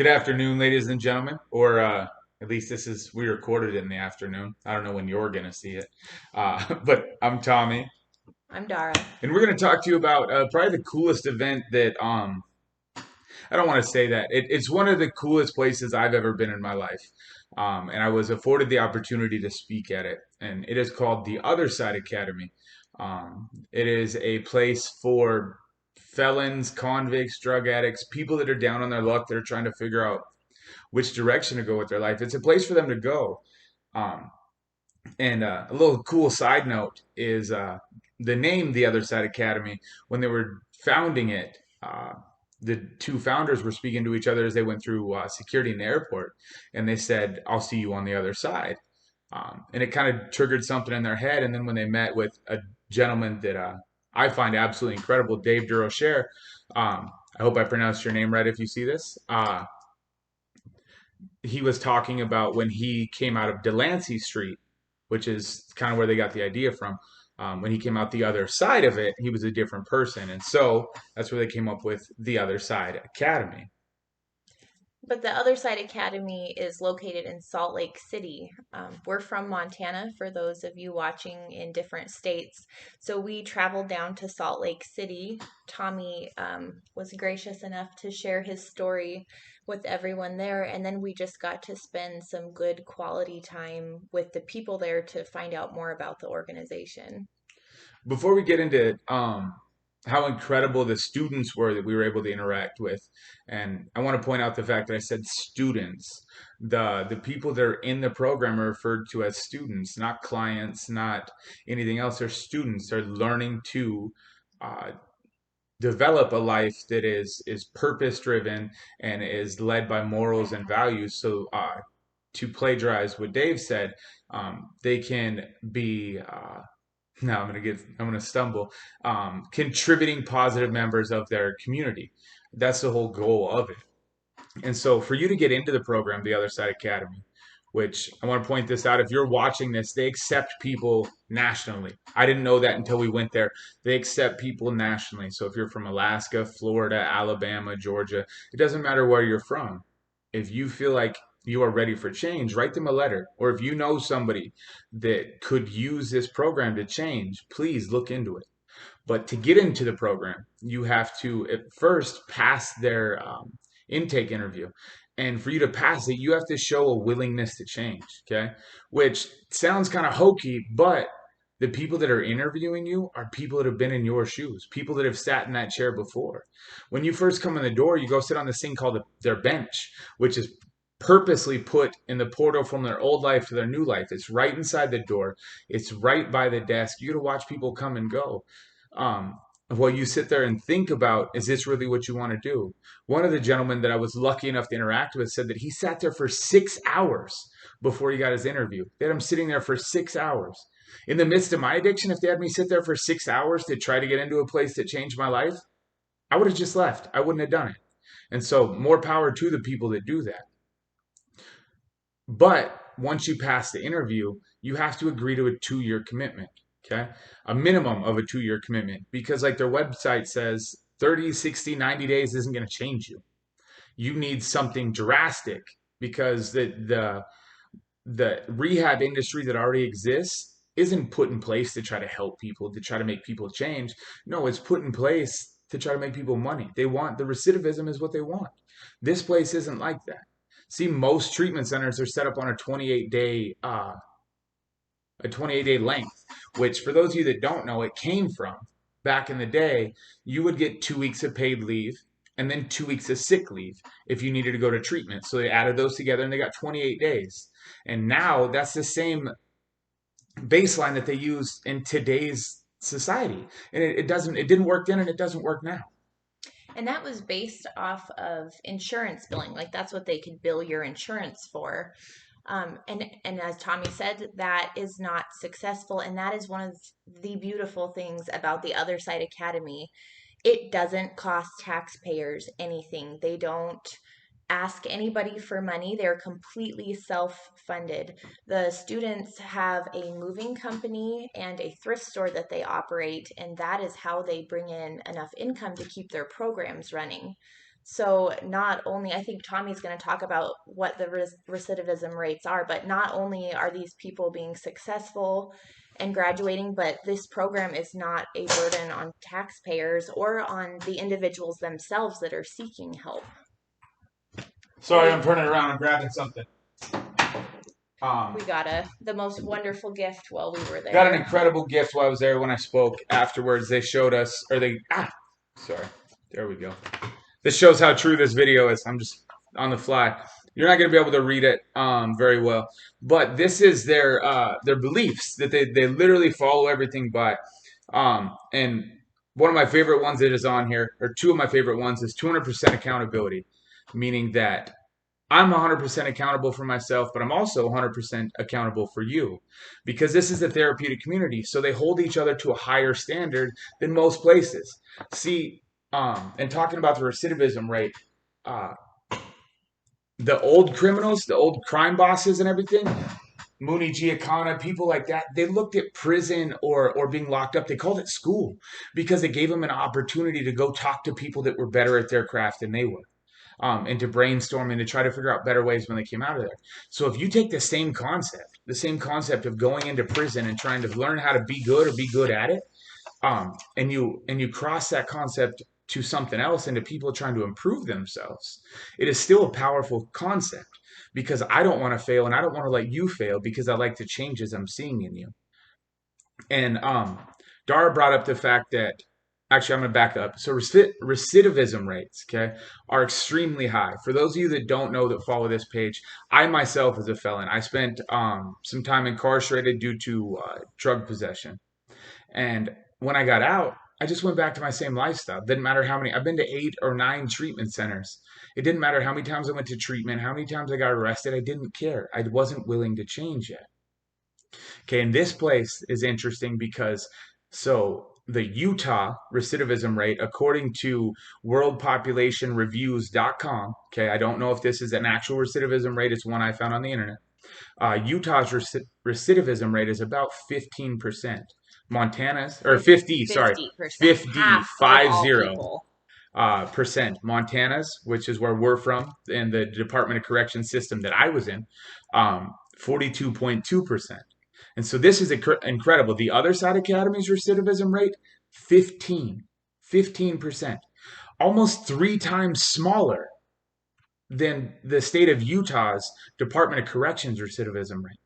Good afternoon, ladies and gentlemen, or at least we recorded in the afternoon. I don't know when you're going to see it. But I'm Tommy, I'm Dara. and we're going to talk to you about probably the coolest event that I don't want to say that. It's one of the coolest places I've ever been in my life. And I was afforded the opportunity to speak at it, and it is called the Other Side Academy. It is a place for felons, convicts, drug addicts, people that are down on their luck that are trying to figure out which direction to go with their life. It's a place for them to go. Um, and a little cool side note is the name The Other Side Academy. When they were founding it, the two founders were speaking to each other as they went through security in the airport, and they said, "I'll see you on the other side." And it kind of triggered something in their head. And then when they met with a gentleman that I find absolutely incredible, Dave Durocher, I hope I pronounced your name right if you see this. He was talking about when he came out of Delancey Street, which is kind of where they got the idea from. When he came out the other side of it, he was a different person. And so that's where they came up with the Other Side Academy. But the Other Side Academy is located in Salt Lake City. We're from Montana, for those of you watching in different states. So we traveled down to Salt Lake City. Tommy was gracious enough to share his story with everyone there. And then we just got to spend some good quality time with the people there to find out more about the organization. Before we get into how incredible the students were that we were able to interact with, and I want to point out the fact that I said students. The people that are in the program are referred to as students, not clients, not anything else. They're students. They're learning to uh, develop a life that is purpose driven and is led by morals and values. So to plagiarize what Dave said, they can be now I'm gonna stumble. Contributing positive members of their community. That's the whole goal of it. And so for you to get into the program, the Other Side Academy, which I want to point this out, if you're watching this, they accept people nationally. I didn't know that until we went there. They accept people nationally. So if you're from Alaska, Florida, Alabama, Georgia, it doesn't matter where you're from. If you feel like you are ready for change, write them a letter. Or if you know somebody that could use this program to change, please look into it. But to get into the program, you have to at first pass their intake interview. And for you to pass it, you have to show a willingness to change. Okay. Which sounds kind of hokey, but the people that are interviewing you are people that have been in your shoes, people that have sat in that chair before. When you first come in the door, you go sit on this thing called their bench, which is purposely put in the portal from their old life to their new life. It's right inside the door. It's right by the desk. You get to watch people come and go. Um, while you sit there and think about, is this really what you want to do? One of the gentlemen that I was lucky enough to interact with said that he sat there for 6 hours before he got his interview. They had him sitting there for 6 hours. In the midst of my addiction, if they had me sit there for 6 hours to try to get into a place that changed my life, I would have just left. I wouldn't have done it. And so, more power to the people that do that. But once you pass the interview, you have to agree to a 2 year commitment. Okay. A minimum of a 2 year commitment because, like their website says, 30, 60, 90 days isn't going to change you. You need something drastic because the rehab industry that already exists isn't put in place to try to help people, to try to make people change. No, it's put in place to try to make people money. They want the recidivism is what they want. This place isn't like that. See, most treatment centers are set up on a 28-day length, which for those of you that don't know, it came from back in the day, you would get 2 weeks of paid leave and then 2 weeks of sick leave if you needed to go to treatment. So they added those together and they got 28 days. And now that's the same baseline that they use in today's society. And it didn't work then and it doesn't work now. And that was based off of insurance billing. Like that's what they could bill your insurance for. And as Tommy said, that is not successful. And that is one of the beautiful things about the Other Side Academy. It doesn't cost taxpayers anything. They don't ask anybody for money. They're completely self-funded. The students have a moving company and a thrift store that they operate, and that is how they bring in enough income to keep their programs running. So not only, I think Tommy's going to talk about what the recidivism rates are, but not only are these people being successful and graduating, but this program is not a burden on taxpayers or on the individuals themselves that are seeking help. Sorry, I'm We turning around. I'm grabbing something. we got the most wonderful gift while we were Got an there. incredible gift while I was there. When I spoke afterwards, they showed us, or they sorry, there we go. This shows how true this video is. I'm just on the fly. You're not going to be able to read it very well, but this is their beliefs that they literally follow everything by. And one of my favorite ones that is on here, or two of my favorite ones, is 200% accountability, meaning that I'm 100% accountable for myself, but I'm also 100% accountable for you because this is a therapeutic community. So they hold each other to a higher standard than most places. See, and talking about the recidivism rate, uh, the old criminals, the old crime bosses and everything, Mooney Giacana, people like that, they looked at prison or being locked up. They called it school because it gave them an opportunity to go talk to people that were better at their craft than they were, and to brainstorm and to try to figure out better ways when they came out of there. So if you take the same concept of going into prison and trying to learn how to be good or be good at it, and you cross that concept to something else and to people trying to improve themselves, it is still a powerful concept because I don't want to fail and I don't want to let you fail because I like the changes I'm seeing in you. And Dara brought up the fact that actually I'm going to back up. So recidivism rates, okay, are extremely high. For those of you that don't know that follow this page, I myself was a felon. I spent some time incarcerated due to drug possession, and when I got out, I just went back to my same lifestyle. Didn't matter how many. I've been to 8 or 9 treatment centers. It didn't matter how many times I went to treatment, how many times I got arrested. I didn't care. I wasn't willing to change yet. Okay, and this place is interesting because so the Utah recidivism rate, according to worldpopulationreviews.com, okay, I don't know if this is an actual recidivism rate, it's one I found on the internet. Utah's recidivism rate is about 15%. Montana's, or 50, sorry, 50%, 50, half of five all zero people. percent. Montana's, which is where we're from, and the Department of Correction system that I was in, 42.2%. And so this is incredible. The other side academy's recidivism rate, 15, 15%, almost 3 times smaller than the state of Utah's Department of Corrections recidivism rate.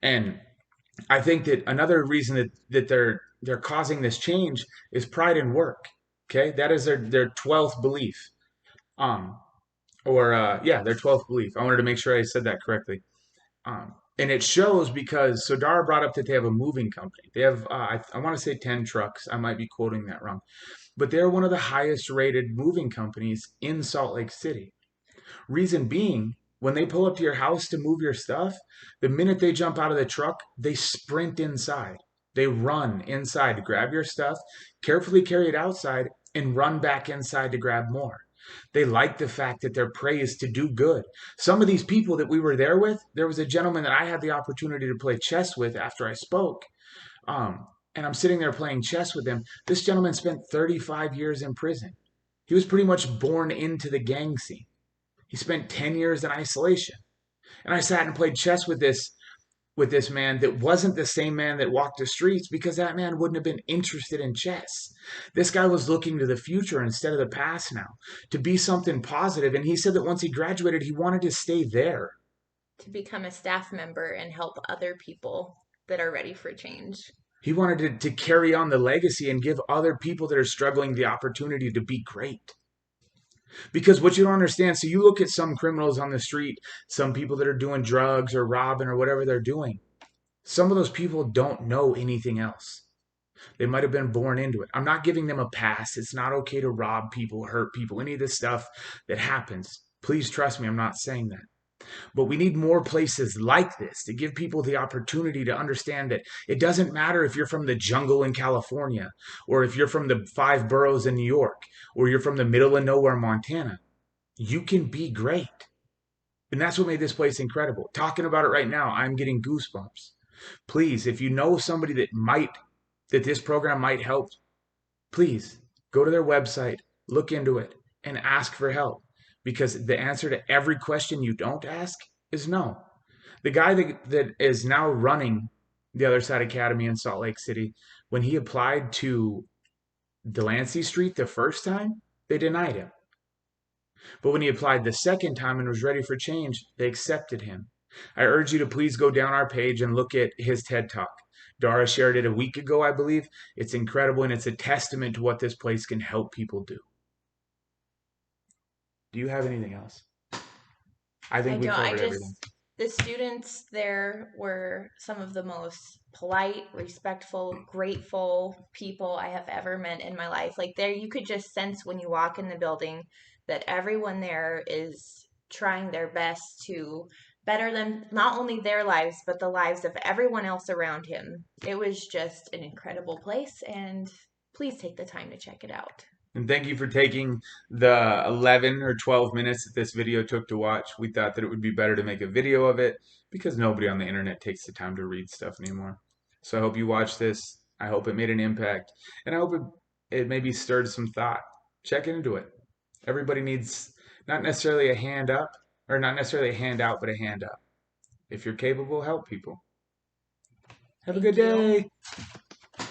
And I think that another reason that they're causing this change is pride in work. Okay, that is their 12th belief. Um, or yeah, their 12th belief. I wanted to make sure I said that correctly. And it shows because so Dara brought up that they have a moving company. They have I want to say 10 trucks. I might be quoting that wrong, but they're one of the highest rated moving companies in Salt Lake City. Reason being, when they pull up to your house to move your stuff, the minute they jump out of the truck, they sprint inside. They run inside to grab your stuff, carefully carry it outside, and run back inside to grab more. They like the fact that their prey is to do good. Some of these people that we were there with, there was a gentleman that I had the opportunity to play chess with after I spoke. And I'm sitting there playing chess with him. This gentleman spent 35 years in prison. He was pretty much born into the gang scene. He spent 10 years in isolation. And I sat and played chess with this man that wasn't the same man that walked the streets because that man wouldn't have been interested in chess. This guy was looking to the future instead of the past now, to be something positive. And he said that once he graduated, he wanted to stay there. To become a staff member and help other people that are ready for change. He wanted to carry on the legacy and give other people that are struggling the opportunity to be great. Because what you don't understand, so you look at some criminals on the street, some people that are doing drugs or robbing or whatever they're doing. Some of those people don't know anything else. They might have been born into it. I'm not giving them a pass. It's not okay to rob people, hurt people, any of this stuff that happens. Please trust me, I'm not saying that. But we need more places like this to give people the opportunity to understand that it doesn't matter if you're from the jungle in California, or if you're from the 5 boroughs in New York, or you're from the middle of nowhere, Montana. You can be great. And that's what made this place incredible. Talking about it right now, I'm getting goosebumps. Please, if you know somebody that this program might help, please go to their website, look into it, and ask for help, because the answer to every question you don't ask is no. The guy that is now running the Other Side Academy in Salt Lake City, when he applied to Delancey Street the first time, they denied him. But when he applied the second time and was ready for change, they accepted him. I urge you to please go down our page and look at his TED Talk. Dara shared it a week ago, I believe. It's incredible, and it's a testament to what this place can help people do. Do you have anything else? I I think we don't, I covered just, everything. the students there were some of the most polite, respectful, grateful people I have ever met in my life. Like, there, you could just sense when you walk in the building that everyone there is trying their best to better them, not only their lives, but the lives of everyone else around him. It was just an incredible place, and please take the time to check it out. And thank you for taking the 11 or 12 minutes that this video took to watch. We thought that it would be better to make a video of it because nobody on the internet takes the time to read stuff anymore. So I hope you watched this. I hope it made an impact. And I hope it maybe stirred some thought. Check into it. Everybody needs not necessarily a hand up, or not necessarily a hand out, but a hand up. If you're capable, help people. Have a good Thank you. day.